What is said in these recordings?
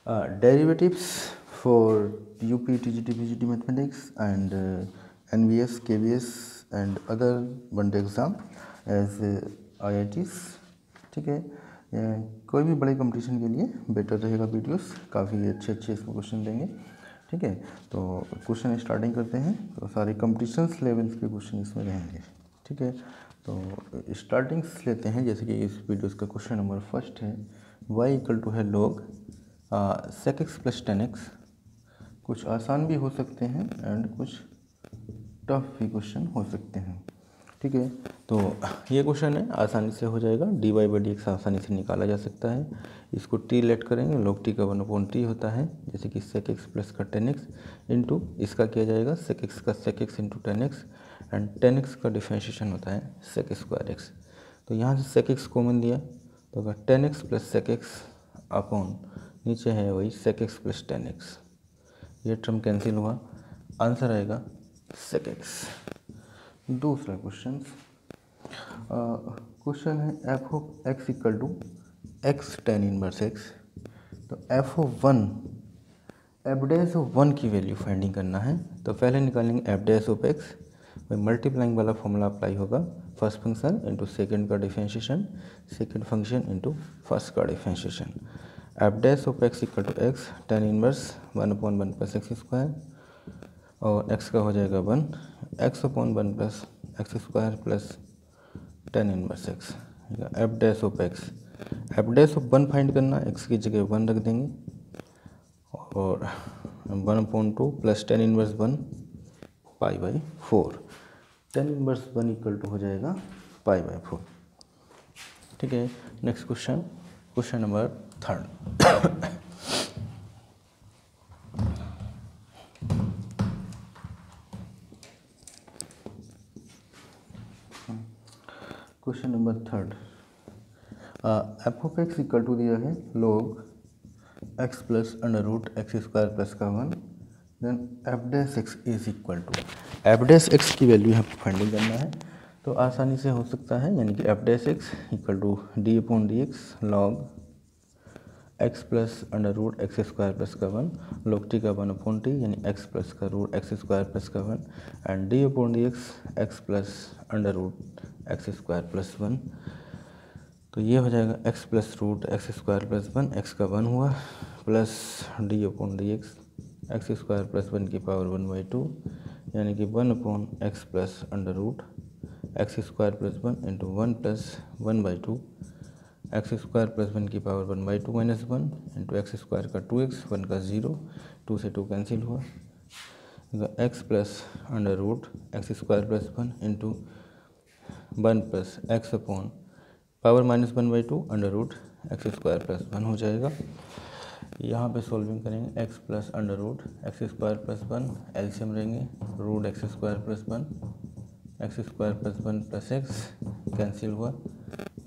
Derivatives for UP, TGT, PGT Mathematics and NVS, KVS and other one day exam as IITs. ठीक है, कोई भी बड़े competition के लिए बेटर रहेगा वीडियोस, काफ़ी अच्छे इसमें क्वेश्चन देंगे। ठीक है, तो क्वेश्चन स्टार्टिंग करते हैं। तो सारे कंपटीशन्स लेवल्स के क्वेश्चन इसमें रहेंगे। ठीक है, तो स्टार्टिंग्स लेते हैं। जैसे कि इस वीडियोस का क्वेश्चन नंबर फर्स्ट है, y इक्वल टू है log sec x plus tan x. कुछ आसान भी हो सकते हैं एंड कुछ टफ भी क्वेश्चन हो सकते हैं। ठीक है, तो ये क्वेश्चन है, आसानी से हो जाएगा। D y by d x आसानी से निकाला जा सकता है। इसको टी लेट करेंगे, log टी का 1/t होता है। जैसे कि sec x प्लस का टेन एक्स इंटू इसका किया जाएगा sec x का sec x into tan x and tan x का डिफ्रेंशिएशन होता है sec स्क्वायर x। तो यहाँ से sec x कॉमन दिया तो अगर tan x plus sec x upon नीचे है वही sec x plus tan x, ये टर्म कैंसिल हुआ, आंसर आएगा sec x। दूसरा क्वेश्चन है f of x equal to x tan inverse x. तो f of one, f dash of one की वैल्यू फाइंडिंग करना है। तो पहले निकालेंगे एफ डैश ऑफ एक्स, वही मल्टीप्लाइंग वाला फॉर्मूला अप्लाई होगा। फर्स्ट फंक्शन इंटू सेकेंड का differentiation, second function into first का differentiation. F dash of x equal to x tan inverse 1/1 plus x square और एक्स का हो जाएगा 1, x upon 1 plus x square plus tan inverse x. F dash of x, f dash of 1 find करना, x की जगह 1 रख देंगे और 1/2 प्लस टेन इनवर्स 1 पाई/4। टेन इनवर्स 1 इक्वल टू हो जाएगा पाई/4। ठीक है, next question number third. Question number third, f of x equal to दिया है log x plus under root x square plus का 1, then f dash x is equal to, f dash x की value यहाँ पर finding करना है। तो आसानी से हो सकता है, यानी कि f dash x equal to d upon d x log x plus under root x square plus का 1, log टी का 1/t यानी एक्स प्लस का रूट एक्स स्क्वायर प्लस का 1 and d upon d x plus under root x square plus 1। तो ये हो जाएगा x plus root x square plus 1, x का 1 हुआ plus d upon d x square plus 1 की power 1/2 यानी कि 1 x plus under root x square plus 1 into 1 plus 1/2 x square plus 1 की power 1/2 minus 1 into x square का 2x, 1 का 0, 2 से 2 cancel हुआ। X plus under root x square plus 1 into 1 plus x upon power -1/2 under root x square plus 1 हो जाएगा। यहाँ पे solving करेंगे, x plus under root x square plus 1 LCM लेंगे, root x square plus 1 x square plus 1 plus x cancel हुआ,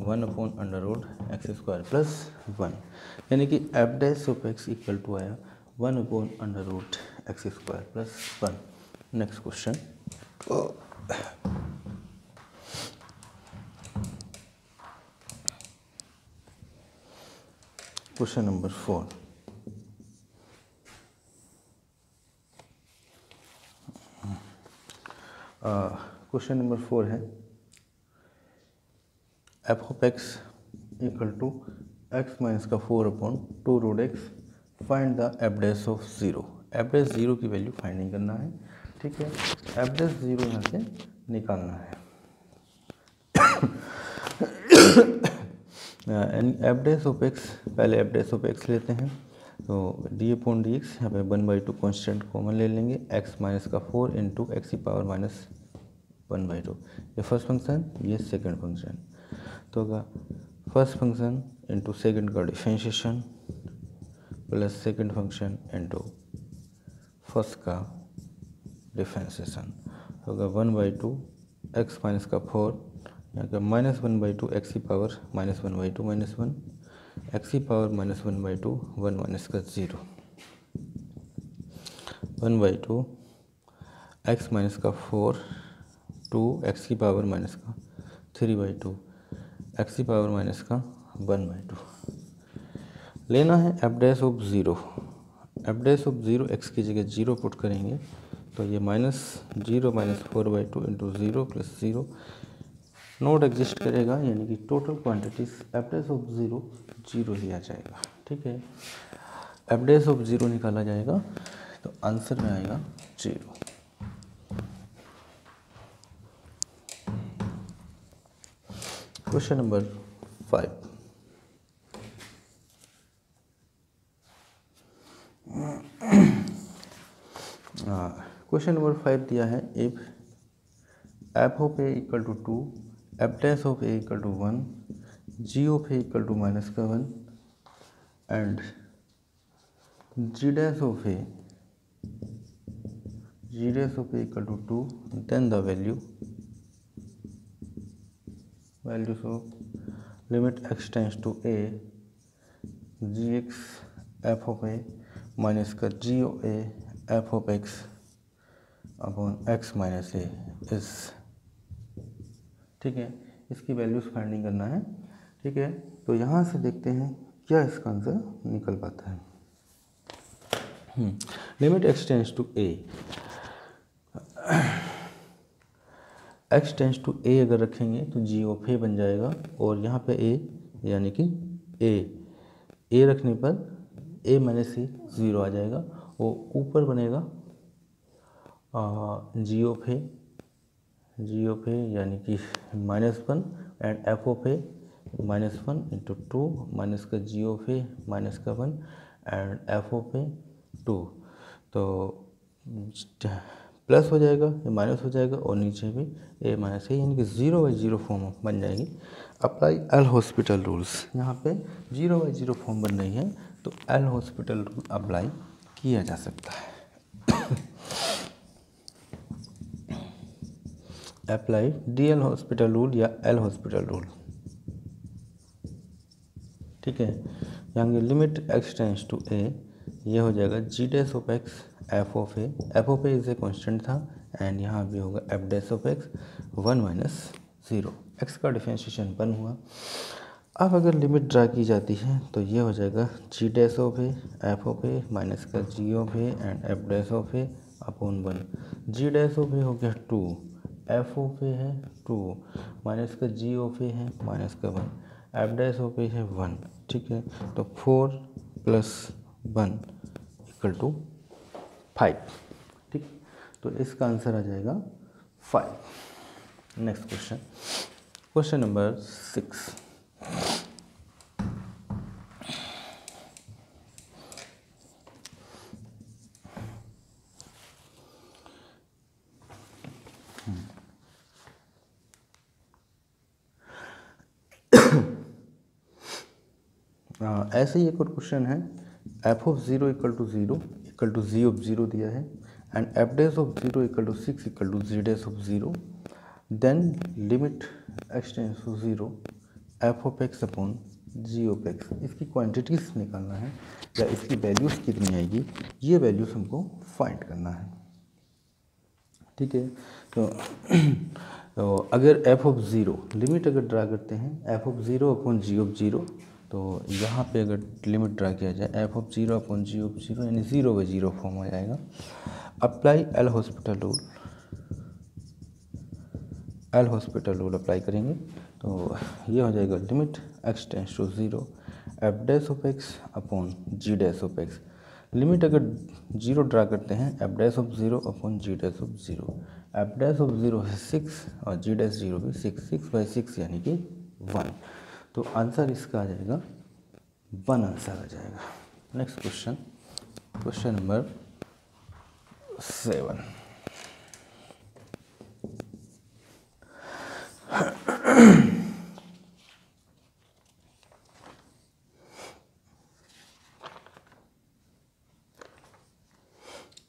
1 upon under root x square plus 1 यानी कि f dash of x equal to आया 1 upon under root x square plus 1। Next question, question number 4। Question number 4 है f of x equal to x minus का 4/2 root x, find the f dash of 0। F dash 0 की value finding करना है। ठीक है, f dash 0 यहाँ से निकालना है। एफ डैश ऑफ एक्स, पहले एफ डैश ऑफ एक्स लेते हैं। तो डी अपॉन डी एक्स, यहाँ पे 1/2 कॉन्स्टेंट कॉमन ले लेंगे, एक्स माइनस का 4 इंटू एक्स की पावर -1/2। ये फर्स्ट फंक्शन, ये सेकंड फंक्शन। तो होगा फर्स्ट फंक्शन इंटू सेकंड का differentiation plus second function into first का डिफरेंशिएशन होगा 1/2 एक्स माइनस का 4, यहाँ का -1/2 एक्स की पावर -1/2 माइनस 1 एक्स की पावर -1/2 1 माइनस का 0 1/2 एक्स माइनस का 4 2 एक्स की पावर माइनस का 3/2 एक्स की पावर माइनस का 1/2। लेना है f dash of zero. F dash of zero x की जगह जीरो पुट करेंगे तो ये minus zero minus 4/2 into zero plus zero not exist करेगा, यानी कि total quantities f dash of zero zero ही आ जाएगा। ठीक है, एफ डैश ऑफ ज़ीरो निकाला जाएगा तो आंसर में आएगा zero. Question number 5। Question number 5 दिया है, if f of a equal to 2, f dash of a equal to 1, g of a equal to -1 and g dash of a equal to 2, then the values of limit x tends to a gx f of a minus का g of a f of x upon x minus a इस। ठीक है, इसकी values finding करना है। ठीक है, तो यहाँ से देखते हैं क्या इसका आंसर निकल पाता है। Limit x tends to a, x tends to a अगर रखेंगे तो जी ऑफ ए बन जाएगा, और यहाँ पे ए यानी कि ए रखने पर ए माइनस ए ज़ीरो आ जाएगा, और ऊपर बनेगा जी ऑफ ए यानी कि -1 and f of A -1 into 2 minus का जी ऑफ ए माइनस का 1 एंड एफ ऑफ ए 2, तो प्लस हो जाएगा या माइनस हो जाएगा, और नीचे भी ए माइनस ए यानी कि 0/0 फॉर्म बन जाएगी। अप्लाई एल हॉस्पिटल रूल्स, यहाँ पे 0/0 फॉर्म बन रही है तो एल हॉस्पिटल रूल अप्लाई किया जा सकता है। Apply D L hospital rule या एल हॉस्पिटल रूल। ठीक है, यहाँ की limit x tends to a, ये हो जाएगा g dash of x f of a is a constant था, एंड यहाँ भी होगा f dash of x 1 minus 0, x का डिफरेंशिएशन 1 हुआ। अब अगर लिमिट ड्रा की जाती है तो ये हो जाएगा g dash of a f of a minus का g of a and f dash of a upon 1। G dash of a हो गया 2, एफ ऑफ ए है 2 माइनस का जी ऑफ ए है माइनस का 1, एफ डैश ऑफ ए है 1। ठीक है, तो 4 + 1 = 5। ठीक, तो इसका आंसर आ जाएगा 5। Next question, question number 6। ऐसे ही एक और क्वेश्चन है, एफ ऑफ 0 = 0 = जी ऑफ 0 दिया है, and f dash of 0 = 6 = g dash of 0, then limit x tends to 0 f of x upon g of x. इसकी क्वांटिटीज निकालना है या इसकी वैल्यूज़ कितनी आएगी, ये वैल्यूज़ हमको फाइंड करना है। ठीक है, तो अगर एफ ऑफ 0 लिमिट अगर ड्रा करते हैं f of 0 upon g of 0, तो यहाँ पे अगर लिमिट ड्रा किया जाए f of 0 upon g of 0 यानी 0/0 फॉर्म हो जाएगा। Apply L hospital rule apply करेंगे तो ये हो जाएगा limit x tends to 0 f dash of x upon g dash of x. Limit अगर 0 ड्रा करते हैं F dash of 0 upon g dash of 0, f dash of 0 है 6 और जी डैश 0 भी 6/6 यानी कि 1, तो आंसर इसका आ जाएगा 1 आंसर आ जाएगा। Next question, question number 7।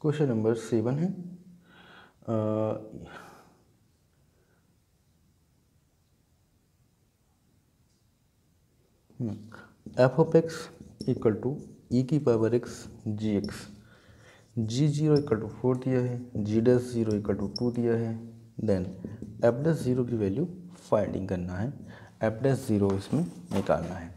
Question number 7 है, f of x equal to e की power x g x, g 0 = 4 दिया है, जी डैश 0 = 2 दिया है, देन एफ डैश 0 की वैल्यू फाइंडिंग करना है, एफ डैश 0 इसमें निकालना है।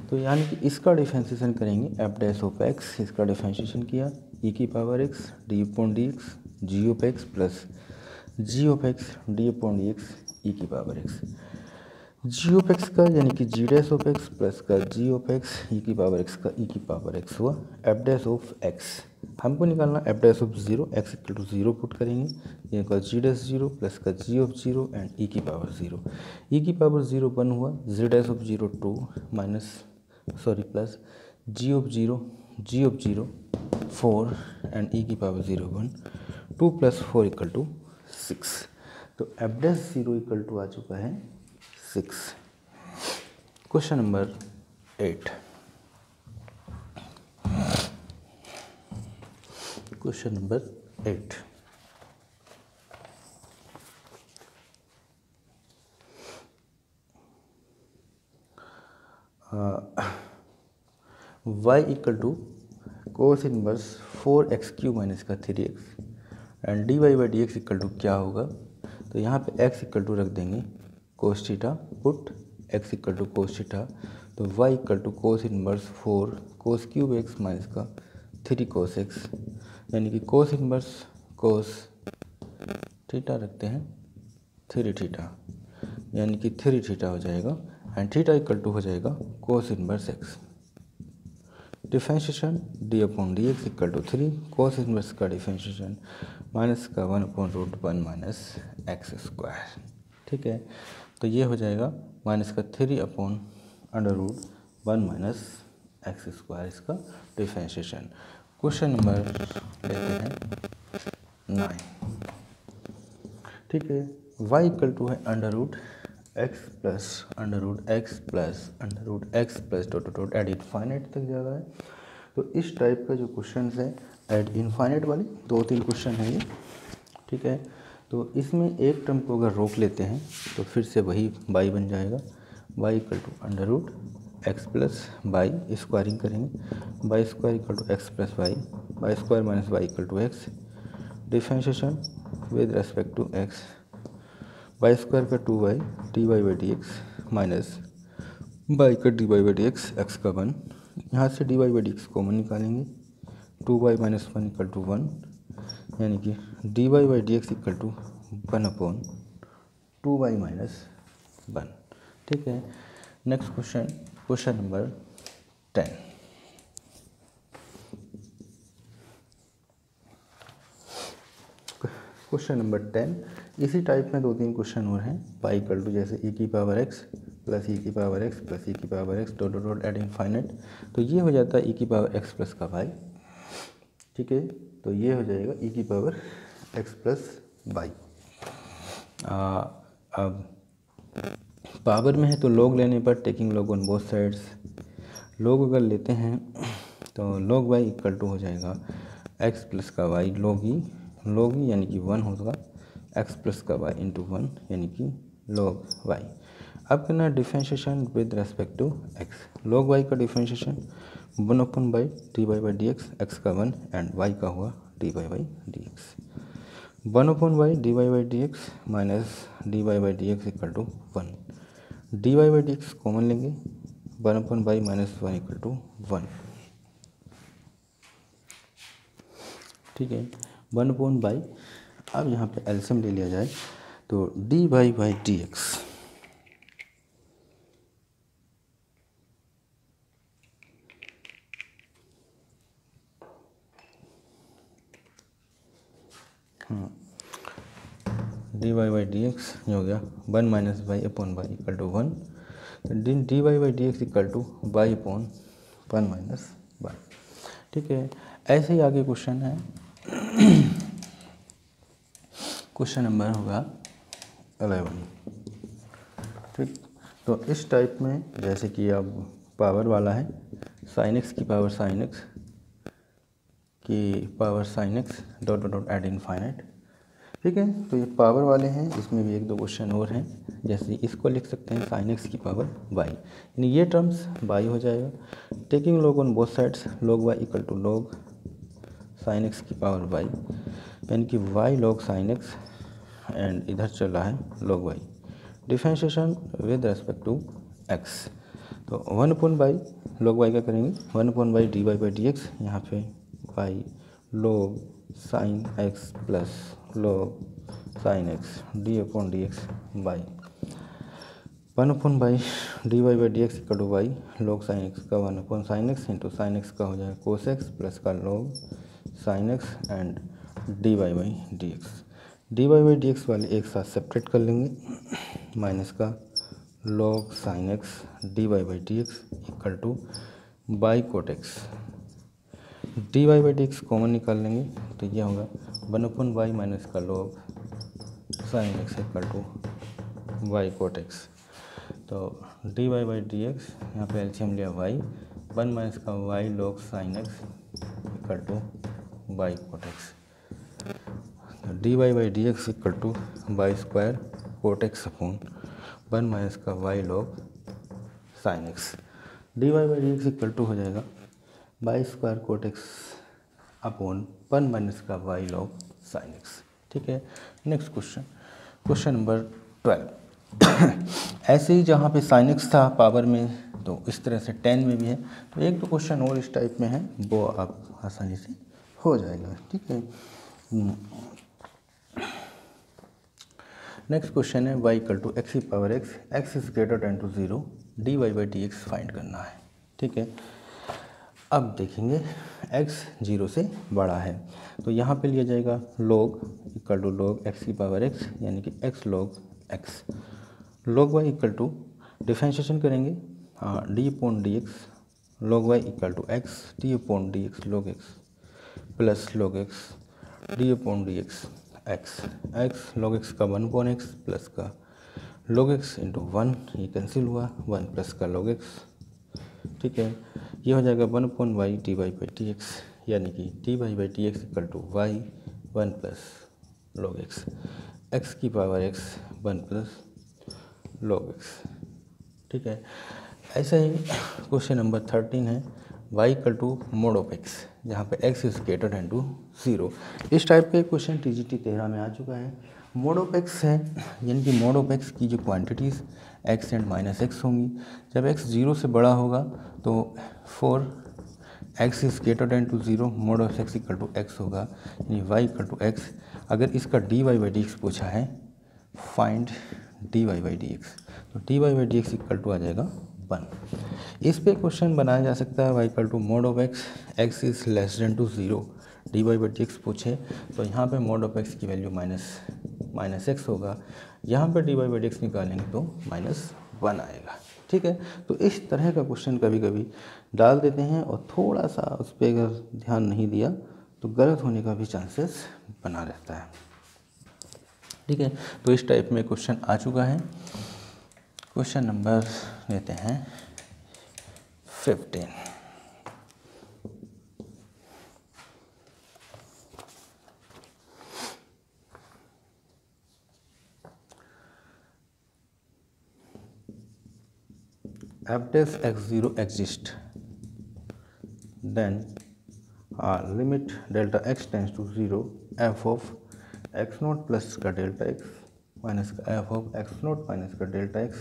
तो यानी कि इसका डिफरेंशिएशन करेंगे एफ डैश ऑफ एक्स, इसका डिफरेंशिएशन किया ई की power x d upon d x g of x plus g of x d upon d x e की power x. G of x का यानी कि g dash of x plus का g of x e की power x का e की power x हुआ f dash of x. हमको निकालना f dash of zero, x equal to zero put करेंगे, ये का जी डैश जीरो प्लस का g of zero and e की पावर जीरो। ई की पावर जीरो 1 हुआ, g dash of zero 2 plus g of zero 4 and e की power zero 1, 2 + 4 = 6। तो f dash zero equal to आ चुका है 6। Question number 8। Question number 8। y equal to cos inverse 4x³ minus का 3x and dy by d x equal to क्या होगा। तो यहाँ पे x इक्वल टू रख देंगे cos theta, put x equal to cos theta, तो y equal to cos inverse 4 cos cube x minus का 3 कोस x, यानी कि कोस इनवर्स कोस थीटा रखते हैं 3 थीटा, यानी कि 3 थीटा हो जाएगा एंड थीटा इक्वल टू हो जाएगा cos inverse x। Differentiation d upon d x equal to 3 cos inverse का डिफरेंशिएशन माइनस का 1/√1 माइनस एक्स स्क्वायर। ठीक है, तो ये हो जाएगा माइनस का 3/√1 माइनस एक्स स्क्वायर इसका डिफरेंशिएशन। क्वेश्चन नंबर लेते हैं 9। ठीक है, y इक्वल टू है √x plus dot ad infinite तक जा रहा है। तो इस टाइप का जो क्वेश्चन है एड इनफाइनाइट वाले 2-3 क्वेश्चन है ये। ठीक है, तो इसमें एक टर्म को अगर रोक लेते हैं तो फिर से वही y बन जाएगा, y equal to √x plus y squaring करेंगे, y square equal to x plus y square minus y equal to x। Differentiation with respect to x, y square का 2y dy by d x minus y का dy by d x x का 1, यहाँ से dy by d x common निकालेंगे, 2y minus 1 equal to 1, यानी कि dy by d x equal to 1/2y minus 1। ठीक है, next question, question number 10। Question number 10 इसी टाइप में 2-3 क्वेश्चन और हैं। y इक्वल टू जैसे e की पावर x प्लस e की पावर x प्लस e की power x dot dot ad infinite, तो ये हो जाता है e की पावर x प्लस का y। ठीक है, तो ये हो जाएगा e की पावर x प्लस y। अब पावर में है तो लॉग लेने पर taking log on both sides, log अगर लेते हैं तो लॉग y इक्वल टू हो जाएगा x प्लस का y लॉग ही यानी कि 1 होगा, x प्लस का y इंटू 1 यानी कि लॉग y। अब करना differentiation with respect to x, log y का डिफरेंशिएशन 1/बाई d by d x, x का 1 एंड y का हुआ डी बाई डी एक्स। 1/बाई d by d x minus d by d x equal to 1, d by d x common लेंगे, 1/बाई minus 1 equal to 1। ठीक है, 1/बाई, अब यहाँ पे एलसीएम ले लिया जाए तो d by d x d by d x हो गया 1 माइनस y/y इक्वल टू 1, तो d by d x equal to y/1 minus 1। ठीक है, ऐसे ही आगे क्वेश्चन है। क्वेश्चन नंबर होगा 11। ठीक, तो इस टाइप में जैसे कि अब पावर वाला है sin x की पावर sin x की power sin x dot dot ad infinite. ठीक है, तो ये पावर वाले हैं, इसमें भी 1-2 क्वेश्चन और हैं, जैसे इसको लिख सकते हैं sin x की पावर y, यानी ये टर्म्स y हो जाएगा। Taking log on both sides, log y equal to लॉग sin x की पावर y, यानी कि y log sin x and इधर चल रहा है log y। Differentiation with respect to x, तो 1/बाई log y का करेंगे 1/बाई dy बाई डी एक्स, यहाँ पे y log sin x plus log sin x d x by 1/बाई D y by d x equal to y log sin x का 1/sin x into sin x का हो जाएगा cos x plus का log sin x and dy by d x. D y by d x वाले एक साथ separate कर लेंगे माइनस का log sin x dy by d x equal to by cot x. D y by d x common निकाल लेंगे तो ये होगा 1/y माइनस का log sin x equal to by cot x. तो d y by d x यहाँ पे LCM लिया y 1 माइनस का y log sin x equal to by cot x. D y by d x equal to by square cot x upon 1 minus का y log sin x। D y by d x equal to हो जाएगा by square cot x upon 1 minus का y log sin x। ठीक है, next question number 12। ऐसे ही जहाँ पे sin x था पावर में, तो इस तरह से 10 में भी है। तो एक दो क्वेश्चन और इस टाइप में है, वो आप आसानी से हो जाएगा। ठीक है, नेक्स्ट क्वेश्चन है y इक्वल टू एक्स की power x, x is greater than to 0, d y by d x find करना है। ठीक है, अब देखेंगे x 0 से बड़ा है तो यहाँ पे लिया जाएगा log equal to log x की पावर x, यानी कि x log x। log y equal to differentiation करेंगे d upon d x log y equal to x d upon d x log x plus log x d upon d x x log x का 1/x plus का log x into 1, ये cancel हुआ 1 plus का log x। ठीक है, ये हो जाएगा 1/y d y by d x, यानी कि d y by d x equal to y 1 plus log x, x की power x 1 plus log x। ठीक है, ऐसा ही क्वेश्चन नंबर 13 है y equal to mod of x, जहाँ पे x is greater than to 0। इस टाइप का question TGT 13 में आ चुका है। मोड ऑफ x है, यानी कि मोड ऑफ x की जो quantities x and minus x होंगी, जब x 0 से बड़ा होगा तो for x is greater than to 0 mod of x equal to x होगा, यानी y इक्वल टू x। अगर इसका d y by d x पूछा है, find d y by d x, तो d y by d x equal to आ जाएगा 1। इस पे क्वेश्चन बनाया जा सकता है y equal to mod of x, x is less than to 0, d y by d x पूछे तो यहाँ पे मोड ऑफ x की वैल्यू माइनस x होगा, यहाँ पे d y by d x निकालेंगे तो -1 आएगा। ठीक है, तो इस तरह का क्वेश्चन कभी कभी डाल देते हैं और थोड़ा सा उस पर अगर ध्यान नहीं दिया तो गलत होने का भी चांसेस बना रहता है। ठीक है, तो इस टाइप में क्वेश्चन आ चुका है। क्वेश्चन नंबर लेते हैं 15। F dash x0 exist, then limit delta x tends to 0 f of x0 plus का डेल्टा x माइनस का f ऑफ x0 माइनस का delta x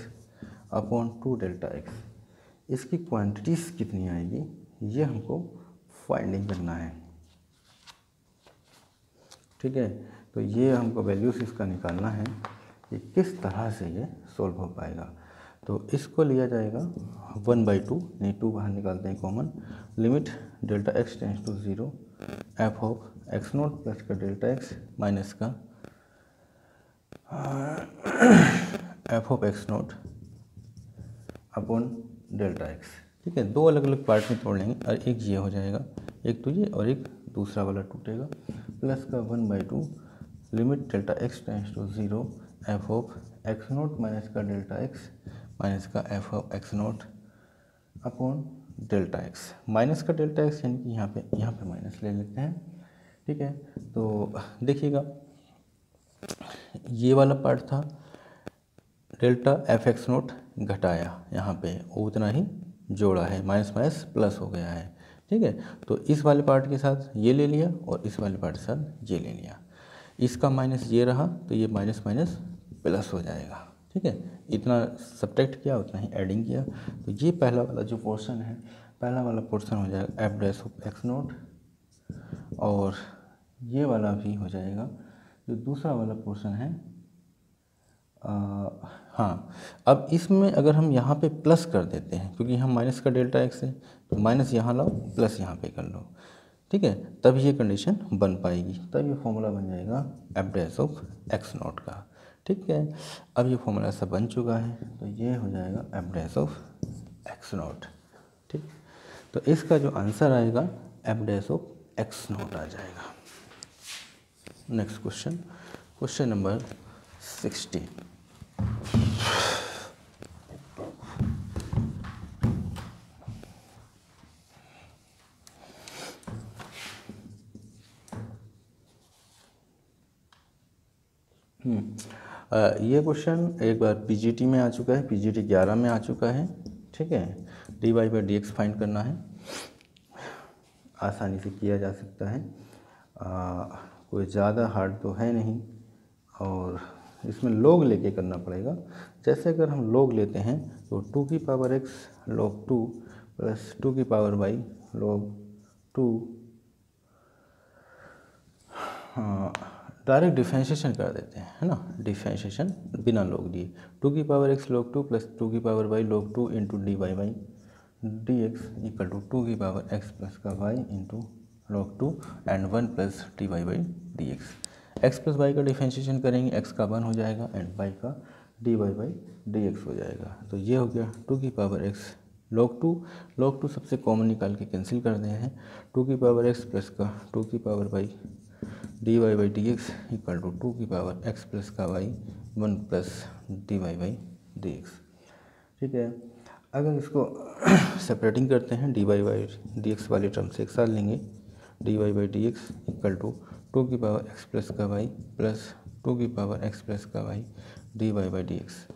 upon 2 delta x। इसकी क्वांटिटीज़ कितनी आएगी ये हमको फाइंडिंग करना है। ठीक है, तो ये हमको वैल्यूज इसका निकालना है कि किस तरह से ये सोल्व हो पाएगा। तो इसको लिया जाएगा 1/2, नहीं 2 बाहर निकालते हैं common, limit delta x tends to 0 f of x0 plus का डेल्टा x माइनस का f of x0 upon delta x। ठीक है, दो अलग अलग पार्ट में तोड़ लेंगे और एक ये हो जाएगा, एक तो ये और एक दूसरा वाला टूटेगा, प्लस का 1/2 limit delta x tends to 0 f of x0 minus का डेल्टा x माइनस का f of x0 upon delta x। Minus का डेल्टा x यानी कि यहाँ पे माइनस ले लेते हैं। ठीक है, तो देखिएगा ये वाला पार्ट था डेल्टा f(x0) घटाया, यहाँ पे उतना ही जोड़ा है, माइनस माइनस प्लस हो गया है। ठीक है, तो इस वाले पार्ट के साथ ये ले लिया और इस वाले पार्ट के साथ ये ले लिया, इसका माइनस ये रहा तो ये माइनस माइनस प्लस हो जाएगा। ठीक है, इतना सब्ट्रैक्ट किया उतना ही एडिंग किया। तो ये पहला वाला जो पोर्शन है, पहला वाला पोर्शन हो जाएगा f dash of x note, और ये वाला भी हो जाएगा जो दूसरा वाला पोर्शन है। हाँ, अब इसमें अगर हम यहाँ पे प्लस कर देते हैं, क्योंकि हम माइनस का डेल्टा एक्स है, तो माइनस यहाँ लाओ प्लस यहाँ पे कर लो, ठीक है, तब ये कंडीशन बन पाएगी, तब ये फॉर्मूला बन जाएगा f dash of x not का। ठीक है, अब ये फॉर्मूला सब बन चुका है, तो ये हो जाएगा f dash of x nought. ठीक, तो इसका जो आंसर आएगा f dash of x nought आ जाएगा। Next question, question number 16। ये क्वेश्चन एक बार पीजीटी में आ चुका है, पीजीटी 11 में आ चुका है। ठीक है, d y by d x find करना है, आसानी से किया जा सकता है, कोई ज़्यादा हार्ड तो है नहीं, और इसमें लोग लेके करना पड़ेगा। जैसे अगर हम लोग लेते हैं तो 2 की पावर एक्स log 2 प्लस 2 की power y log 2, direct differentiation कर देते हैं, है ना, डिफरेंशिएशन बिना लोग दिए। 2 की पावर एक्स log 2 प्लस 2 की power y log 2 into d y by d x equal to 2 की पावर एक्स प्लस का y into log 2 and 1 plus d y by d x. X plus y का differentiation करेंगे, x का 1 हो जाएगा and y का d y by d x हो जाएगा। तो ये हो गया 2 की पावर एक्स log 2 सबसे कॉमन निकाल के कैंसिल कर दे हैं, 2 की पावर एक्स प्लस का 2 की power y d y by d x equal to 2 की पावर एक्स प्लस का y 1 plus d y by d x. ठीक है, अगर इसको सेपरेटिंग करते हैं, d y by d x वाले टर्म से एक साथ लेंगे, d y by d x equal to 2 की पावर एक्स प्लस का वाई प्लस 2 की पावर एक्स प्लस का y d y by d x.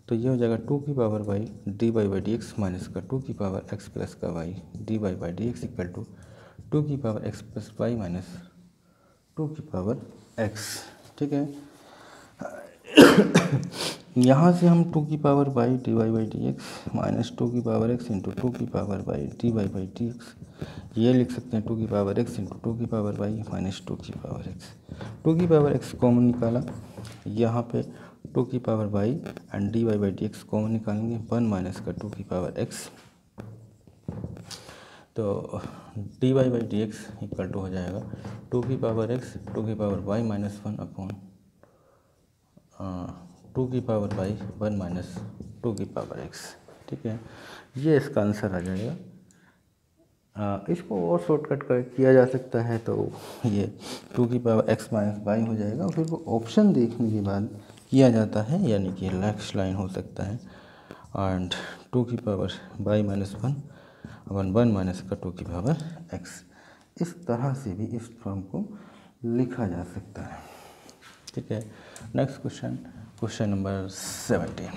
तो ये हो जाएगा 2 की power y d y by d x minus का 2 की पावर एक्स प्लस का y d y by d x equal to 2 की power x plus y minus 2 की पावर एक्स। ठीक है, यहाँ से हम 2 की power y d y by d x minus 2 की पावर एक्स इंटू 2 की power y d y by d x, ये लिख सकते हैं 2 की पावर एक्स इंटू 2 की पावर वाई माइनस 2 की पावर एक्स। 2 की पावर एक्स कॉमन निकाला, यहाँ पे 2 की power y and d y by d x common निकालेंगे, 1 माइनस का 2 की पावर एक्स, तो d y by d x equal to हो जाएगा 2 की पावर एक्स 2 की पावर वाई माइनस 1 अपॉन 2 की पावर वाई 1 माइनस 2 की पावर एक्स। ठीक है, ये इसका आंसर आ जाएगा। इसको और शॉर्टकट कर किया जा सकता है, तो ये 2 की पावर एक्स माइनस वाई हो जाएगा, फिर वो ऑप्शन देखने के बाद किया जाता है, यानी कि नेक्स्ट लाइन हो सकता है एंड 2 की पावर वाई माइनस 1 माइनस का 2 की पावर एक्स। इस तरह से भी इस फॉर्म को लिखा जा सकता है। ठीक है, नेक्स्ट क्वेश्चन, क्वेश्चन नंबर 17।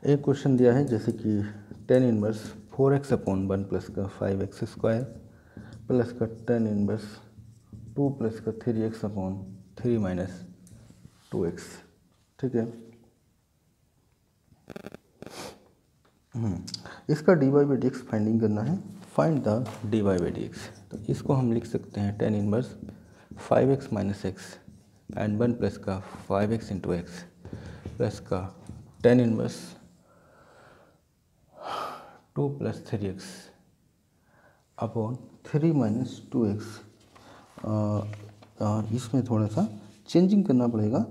एक क्वेश्चन दिया है जैसे कि tan inverse 4x upon 1 plus का 5x स्क्वायर प्लस का tan इनवर्स 2 प्लस का 3x अपॉन 3 माइनस 2x। ठीक है, इसका d y by d x finding करना है, find the d y by d x. तो इसको हम लिख सकते हैं tan inverse 5x minus x and 1 plus का 5x इंटू एक्स प्लस का tan inverse 2 plus 3x upon 3 minus 2x। और इसमें थोड़ा सा चेंजिंग करना पड़ेगा।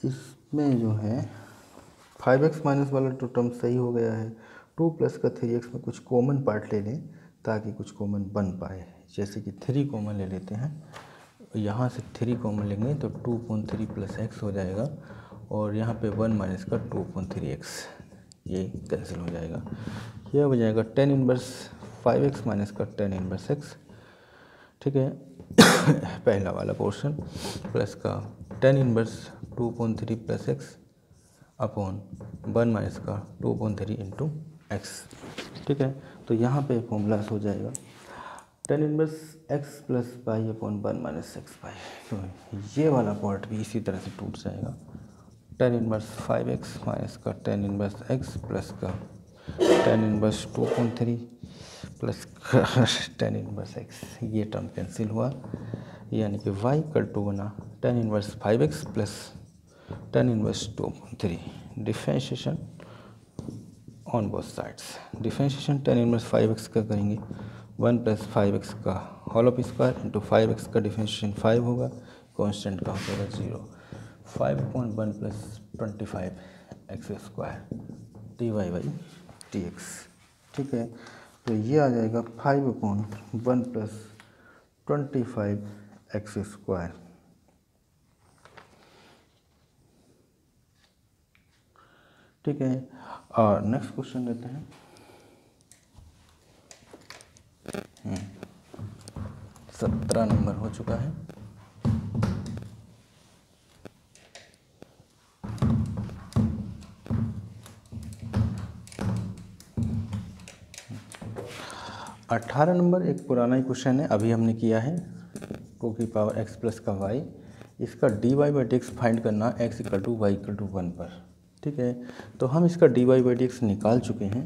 इसमें जो है 5x माइनस वाला तो टर्म सही हो गया है, 2 प्लस का 3x में कुछ कॉमन पार्ट ले लें ताकि कुछ कॉमन बन पाए, जैसे कि 3 कॉमन ले लेते हैं, यहाँ से 3 कॉमन लेंगे तो 2/3 प्लस एक्स हो जाएगा, और यहाँ पे 1 माइनस का 2/3x, ये कैंसिल हो जाएगा। यह हो जाएगा tan इनवर्स 5x माइनस का tan इनवर्स x, ठीक है पहला वाला पोर्शन, प्लस का tan inverse 2/3 plus x upon 1 minus का 2/3 इंटू एक्स, ठीक है। तो यहाँ पे फॉर्मूला हो जाएगा tan inverse x plus pi upon 1 minus x pi. तो ये वाला पार्ट भी इसी तरह से टूट जाएगा। tan इनवर्स 5x माइनस का tan इनवर्स x प्लस का tan इनवर्स 2/3 प्लस का tan इनवर्स x, ये टर्म कैंसिल हुआ, यानी कि y इक्वल टू बना tan inverse 5x plus tan inverse 2/3। Differentiation on both sides, differentiation tan inverse 5x का करेंगे 1 प्लस 5x का whole of square into 5x का डिफरेंशिएशन 5 होगा, कांस्टेंट का हो जाएगा 0, 5/1 प्लस 25x स्क्वायर dy/dx, ठीक है। तो ये आ जाएगा 5/1 प्लस 25x स्क्वायर, ठीक है। और नेक्स्ट क्वेश्चन लेते हैं। 17 नंबर हो चुका है। अट्ठारह नंबर एक पुराना ही क्वेश्चन है, अभी हमने किया है 2 की पावर x प्लस का y, इसका dy/dx फाइंड करना x equal to y equal to 1 पर, ठीक है। तो हम इसका dy/dx निकाल चुके हैं,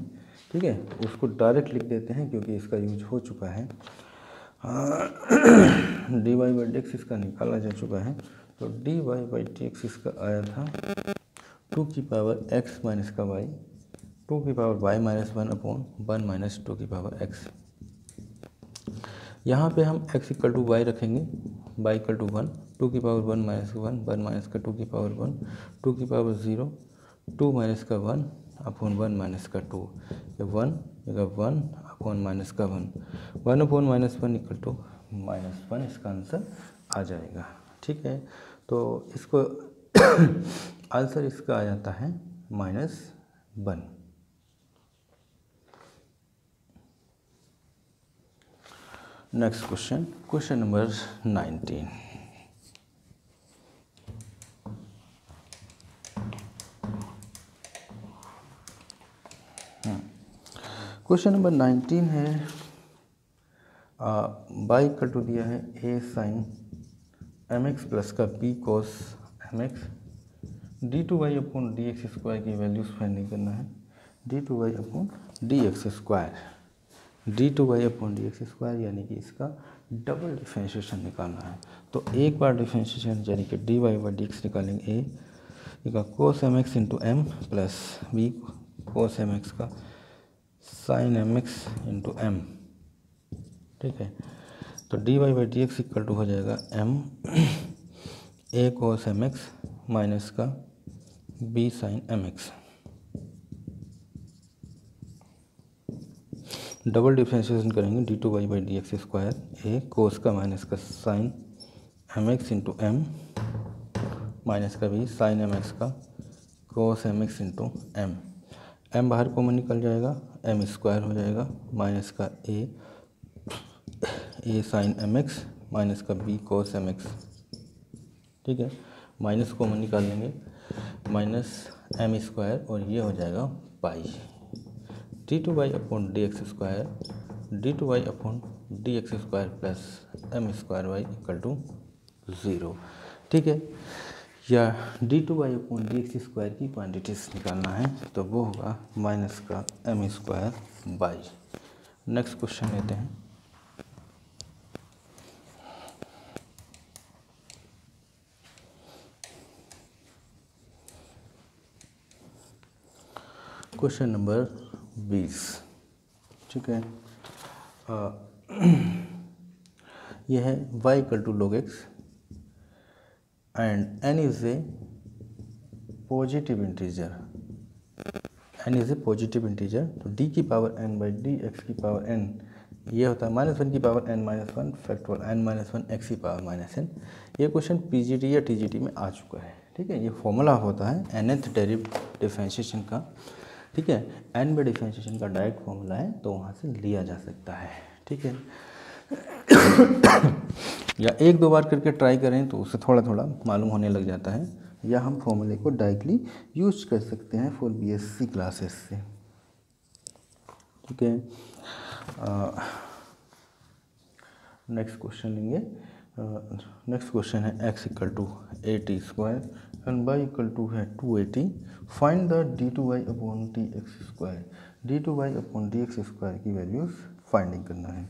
ठीक है, उसको डायरेक्ट लिख देते हैं क्योंकि इसका यूज हो चुका है। dy/dx इसका निकाला जा चुका है, तो dy/dx इसका आया था 2 की पावर x माइनस का y, 2 की power y minus 1 upon 1 minus 2 की पावर x। यहाँ पे हम x इक्वल टू वाई रखेंगे, y इक्वल टू 1, 2 की पावर 1 माइनस 1, 1 माइनस का 2 की पावर 1, 2 की पावर 0, 2 माइनस का 1 अपॉन 1 माइनस का 2, ये 1 अपॉन माइनस का 1 अपॉन माइनस 1 इक्वल टू -1, इसका आंसर आ जाएगा, ठीक है। तो इसको आंसर इसका आ जाता है -1। Next question, question number 19। Question number 19 है, बाई इक्वल टू दिया है a साइन mx प्लस का b cos mx, d2y upon dx square की वैल्यूज फाइंड करना है, d2y upon dx square, d2y upon dx square, यानी कि इसका डबल डिफरेंशिएशन निकालना है। तो एक बार डिफरेंशिएशन यानी कि dy/dx निकालेंगे, a का cos mx into m plus b cos mx का साइन mx इंटू एम, ठीक है। तो dy/dx इक्वल टू हो जाएगा m a cos mx minus का b sine mx। Double differentiation करेंगे, d2y/dx स्क्वायर, a कोस का माइनस का sine mx into m minus का b साइन mx का cos mx into m, m बाहर common निकल जाएगा, m स्क्वायर हो जाएगा, माइनस का a साइन mx माइनस का b कोस mx, ठीक है। माइनस कॉमन निकाल लेंगे, माइनस m स्क्वायर, और ये हो जाएगा pi, d2y upon dx square, d2y upon dx square plus m square y equal to 0, ठीक है। या d2y अपॉन dx स्क्वायर की क्वान्टिटीज निकालना है, तो वो होगा माइनस का m square by. Next question लेते हैं। क्वेश्चन नंबर 20, ठीक है। यह है y equal to log x and n is a positive integer, n is a positive integer, तो d की power n by d x की पावर n, ये होता है -1 की power n-1 factorial n-1 x की पावर -n। ये question PGT या टीजीटी में आ चुका है, ठीक है। ये फॉर्मूला होता है nth डिफरेंशिएशन का, ठीक है, एन बाई डिफरेंशिएशन का डायरेक्ट फॉर्मूला है तो वहाँ से लिया जा सकता है। ठीक है, या एक दो बार करके ट्राई करें तो उससे थोड़ा थोड़ा मालूम होने लग जाता है, या हम फॉर्मूले को डायरेक्टली यूज कर सकते हैं फॉर बीएससी क्लासेस से। ठीक है, नेक्स्ट क्वेश्चन लेंगे। नेक्स्ट क्वेश्चन है x equal to 80 square and y equal to है 280, find the d2y upon dx square. d2y upon dx square की वैल्यूज फाइंडिंग करना है।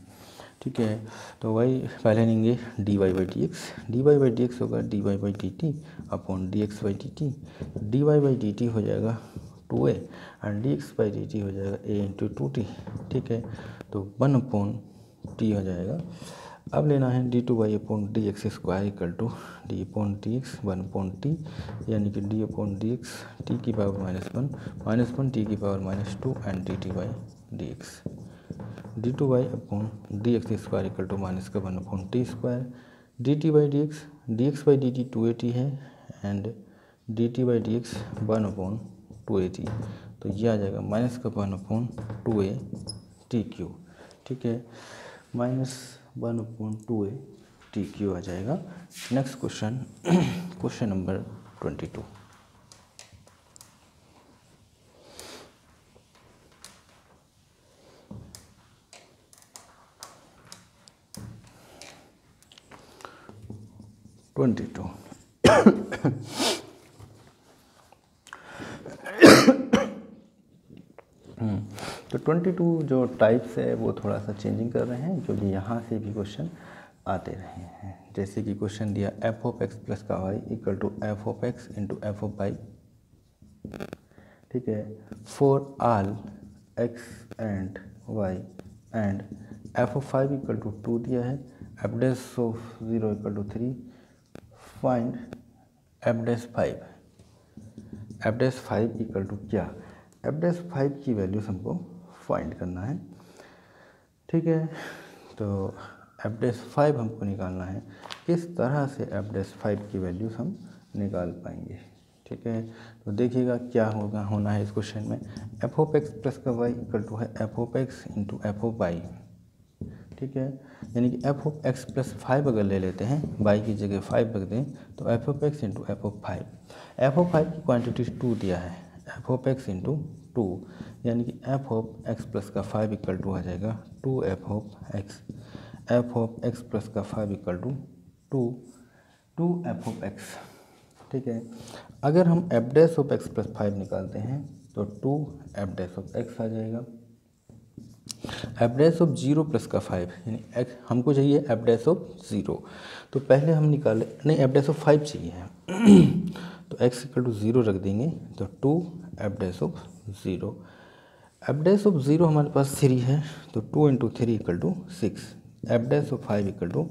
ठीक है, तो y पहले लेंगे dy बाई dx होगा dy by dt upon dx by dt। dy by dt हो जाएगा 2a and dx by dt हो जाएगा a इंटू 2t। ठीक है, तो 1 अपॉन t हो जाएगा। अब लेना है d2y upon dx square equal to d upon dx 1 upon t, यानी कि d अपॉन dx t की पावर -1 t की power -2 and dt by dx। d2y upon dx square equal to -1 upon t square, dt by dx by dt 280 है and dt by dx 1 upon 280, तो ये आ जाएगा -1 upon 2a t Q. ठीक है, -1 upon 2a t Q आ जाएगा। Next question, question number 22। तो 22 जो types है वो थोड़ा सा चेंजिंग कर रहे हैं, क्योंकि यहाँ से भी क्वेश्चन आते रहे हैं। जैसे कि क्वेश्चन दिया एफ ऑफ एक्स प्लस का y equal to f of x into f of y. ठीक है, for all x and y and f of 5 equal to 2 दिया है, f dash of 0 equal to 3, find f dash 5। F dash 5 equal to क्या, f dash 5 की values हमको find करना है। ठीक है, तो एफ डैश 5 हमको निकालना है। किस तरह से एफ डैश 5 की वैल्यूज हम निकाल पाएंगे। ठीक है, तो देखिएगा क्या होना है इस क्वेश्चन में। एफ ऑफ एक्स प्लस का वाई इक्वल टू है f of x into f of y. ठीक है, यानी कि एफ ऑफ एक्स प्लस 5 अगर ले लेते हैं, वाई की जगह 5 रख दें, तो f of x into f of 5। F of 5 की क्वान्टिटी 2 दिया है, एफ ऑफ एक्स इंटू 2, यानी कि एफ ऑफ एक्स प्लस का 5 इक्वल टू आ जाएगा 2 f of x. F of x plus का 5 equal to 2 f of x. ठीक है, अगर हम f dash of x plus 5 निकालते हैं तो 2 एफ डैश ऑफ एक्स आ जाएगा। एफ डैश ऑफ 0 प्लस का 5, यानी एक्स हमको चाहिए एफ डैश ऑफ 0, तो पहले हम निकाले, नहीं एफ डैश ऑफ 5 चाहिए है तो एक्स इक्वल टू 0 रख देंगे, तो 2 f dash of 0। F dash of 0 हमारे पास 3 है, तो 2 into 3 equal to 6। F dash of 5 equal to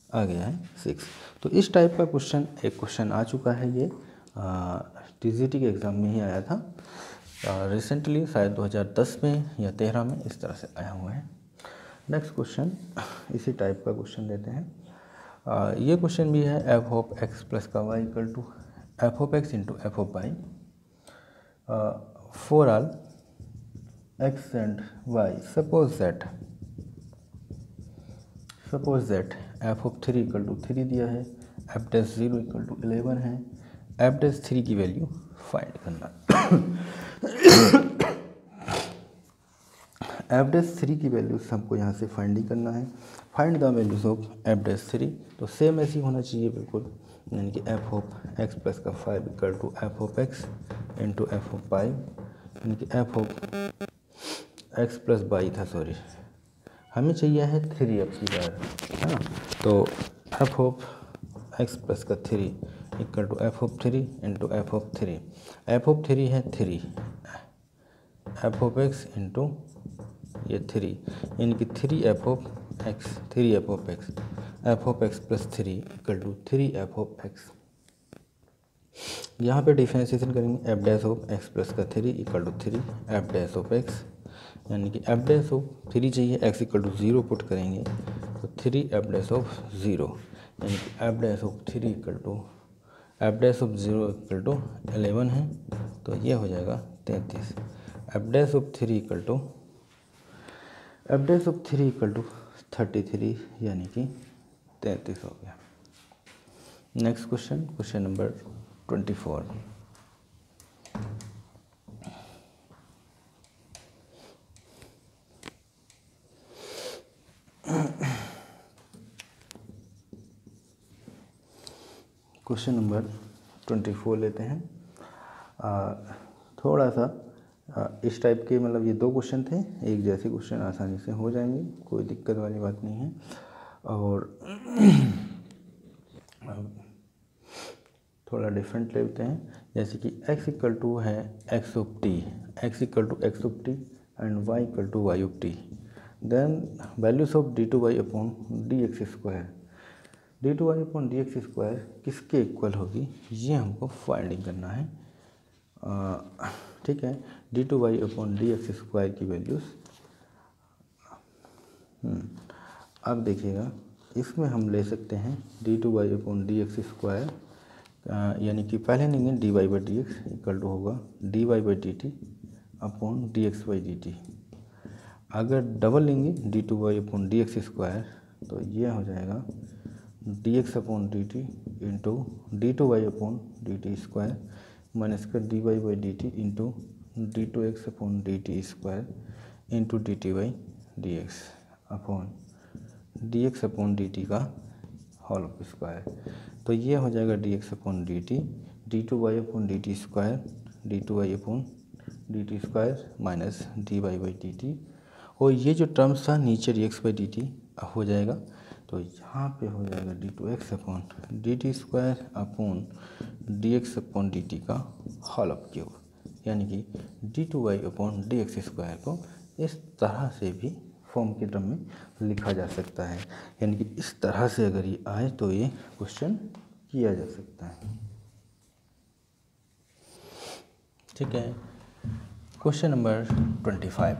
आ गया है 6। तो इस टाइप का क्वेश्चन एक क्वेश्चन आ चुका है, ये टीजीटी के एग्ज़ाम में ही आया था रिसेंटली, शायद 2010 में या 13 में इस तरह से आया हुआ है। नेक्स्ट क्वेश्चन इसी टाइप का क्वेश्चन लेते हैं। ये क्वेश्चन भी है एफ ऑफ एक्स प्लस का y equal to f of x into f of y for all x and y. Suppose that f of 3 equal to 3 दिया है, एफ डैश 0 इक्वल टू 11 है, f dash 3 की value find करना। F dash 3 की values हमको यहाँ से find ही करना है। Find the values of F dash 3, तो सेम ऐसी होना चाहिए बिल्कुल, यानी कि एफ ऑफ एक्स प्लस का 5 equal to f of x into f of y, यानी कि f of x plus y था, सॉरी हमें चाहिए है 3 अब की बार, है ना। तो एफ ऑफ एक्स प्लस का 3 equal to f of 3 into f of 3। F of 3 है 3, एफ ऑफ एक्स इंटू ये 3, यानी कि 3 f of x, 3 f of x, f of x plus 3 equal to 3 f of x. यहाँ पे differentiation करेंगे, f dash of x plus का 3 equal to 3 f dash of x, यानी कि f dash of 3 चाहिए, एक्स इक्वल टू 0 पुट करेंगे तो 3 f dash of 0, यानी कि f dash of 3 equal to f dash of 0 equal to 11 है, तो ये हो जाएगा 33। F dash of 3 equal to 33 यानी कि 33 हो गया। Next question number 24। Question number 24 लेते हैं। थोड़ा सा इस टाइप के, मतलब ये 2 क्वेश्चन थे, एक जैसे क्वेश्चन आसानी से हो जाएंगे, कोई दिक्कत वाली बात नहीं है। और थोड़ा डिफरेंट लेते हैं, जैसे कि x इक्वल टू है x of t and y equal to y of t, then values of d2y upon dx square. d2y upon dx square किसके इक्वल होगी, ये हमको फाइंडिंग करना है। ठीक है, d2y अपॉन dx स्क्वायर की वैल्यूज़। अब देखिएगा, इसमें हम ले सकते हैं d2y अपॉन dx स्क्वायर, यानी कि पहले लेंगे dy by dx equal to होगा dy by dt upon dx by dt। अगर डबल लेंगे d2y अपॉन dx स्क्वायर तो ये हो जाएगा dx upon dt into d2y upon dt square minus कर dy by dt into d2x upon dt square into dt by dx upon dx upon dt का whole of square. तो ये हो जाएगा dx upon dt, d2y upon dt square, d2y upon dt square minus dy by dt, और ये जो terms था नीचे dx बाई dt हो जाएगा। तो यहाँ पे हो जाएगा d2x upon dt square upon dx upon dt का होल ऑफ क्यूब, यानी कि d2y अपॉन dx स्क्वायर को इस तरह से भी फॉर्म के टर्म में लिखा जा सकता है, यानी कि इस तरह से अगर ये आए तो ये क्वेश्चन किया जा सकता है। ठीक है, क्वेश्चन नंबर 25।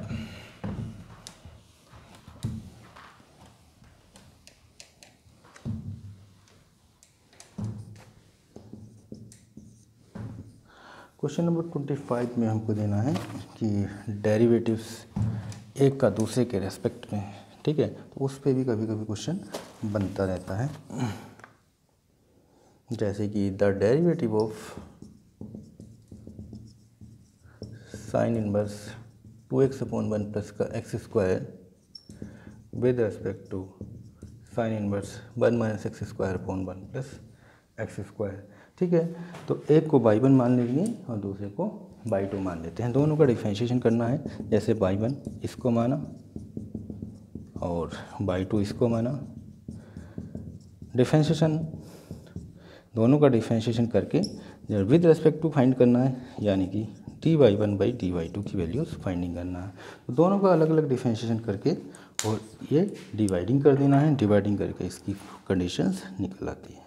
क्वेश्चन नंबर 25 में हमको देना है कि डेरिवेटिव्स एक का दूसरे के रेस्पेक्ट में, ठीक है, तो उस पर भी कभी कभी क्वेश्चन बनता रहता है। जैसे कि the derivative of sine inverse 2x upon 1 plus का x square with respect to sine inverse 1 minus x square upon 1 plus x square. ठीक है, तो एक को बाई 1 मान लेंगे और दूसरे को बाई 2 मान लेते हैं। दोनों का डिफरेंशिएशन करना है, जैसे बाई 1 इसको माना और बाई 2 इसको माना। डिफरेंशिएशन दोनों का डिफरेंशिएशन करके जब विद रेस्पेक्ट टू फाइंड करना है, यानी कि dy1 बाई dy2 की वैल्यूज़ फाइंडिंग करना है। तो दोनों का अलग अलग डिफरेंशिएशन करके और ये डिवाइडिंग कर देना है, डिवाइडिंग करके इसकी कंडीशंस निकल आती है।